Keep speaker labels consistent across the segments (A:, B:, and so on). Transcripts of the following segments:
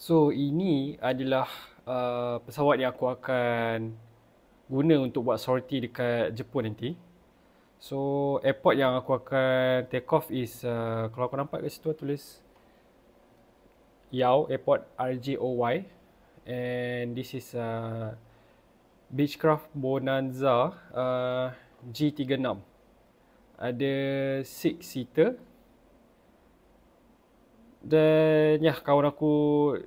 A: So ini adalah pesawat yang aku akan guna untuk buat sortie dekat Jepun nanti. So airport yang aku akan take off is kalau kau nampak kat situ tulis Yao Airport, RJOY, and this is Beechcraft Bonanza G36. Ada 6 seater. Dan ya, kawan aku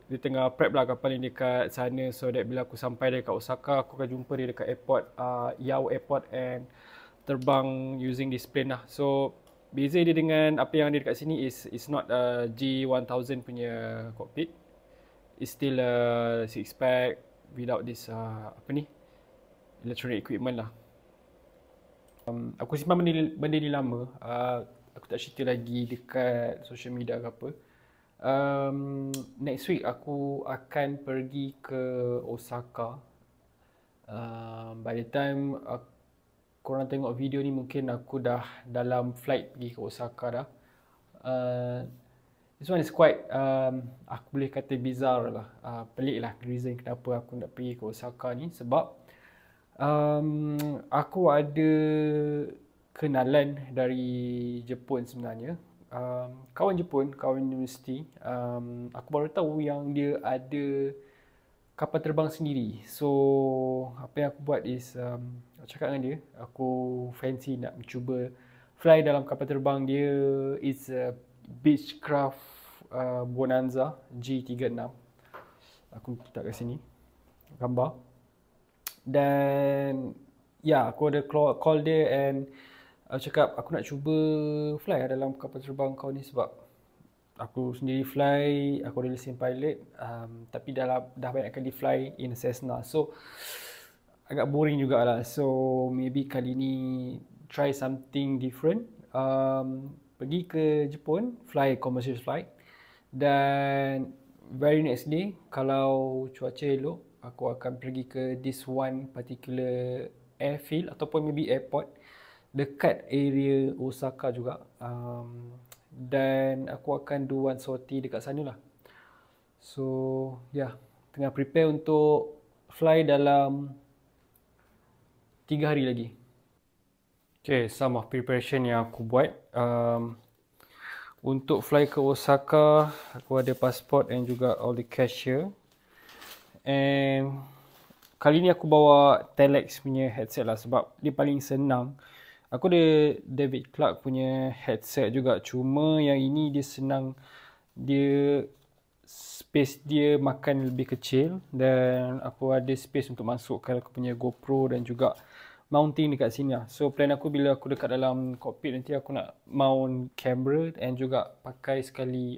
A: dia tengah prep lah kapal ni dekat sana, so that bila aku sampai dekat Osaka, aku akan jumpa dia dekat airport, Yao Airport, and terbang using this plane lah. So beza dia dengan apa yang ada dekat sini is not G1000 punya cockpit. It's still a six pack without this electronic equipment lah. Aku simpan benda ni lama. Aku tak cerita lagi dekat social media ke apa. Next week aku akan pergi ke Osaka. By the time korang tengok video ni, mungkin aku dah dalam flight pergi ke Osaka dah. This one is quite aku boleh kata bizarre lah, pelik lah reason kenapa aku nak pergi ke Osaka ni. Sebab aku ada kenalan dari Jepun sebenarnya. Kawan Jepun, kawan universiti. Aku baru tahu yang dia ada kapal terbang sendiri. So apa yang aku buat is aku cakap dengan dia, aku fancy nak mencuba fly dalam kapal terbang dia. It's a Beechcraft Bonanza G36. Aku letak kat sini gambar. Dan ya, aku ada call dia and aku cakap aku nak cuba fly dalam kapal terbang kau ni, sebab aku sendiri fly, aku ada lesen pilot, tapi dah banyak kali fly in Cessna, so agak boring jugalah. So maybe kali ni try something different. Pergi ke Jepun, fly commercial flight, dan very next day kalau cuaca elok, aku akan pergi ke this one particular airfield ataupun maybe airport dekat area Osaka juga. Dan aku akan do one sortie dekat sana lah. So yeah, tengah prepare untuk fly dalam 3 hari lagi. Okay, some of preparation yang aku buat. Untuk fly ke Osaka, aku ada passport and juga all the cash here. And kali ni aku bawa Telex punya headset lah, sebab dia paling senang. Aku ada David Clark punya headset juga, cuma yang ini dia senang, dia space dia makan lebih kecil, dan aku ada space untuk masukkan aku punya GoPro dan juga mounting dekat sini lah. So plan aku bila aku dekat dalam cockpit nanti, aku nak mount camera and juga pakai sekali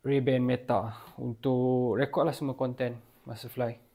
A: Ray-Ban Meta untuk record lah semua content masa fly.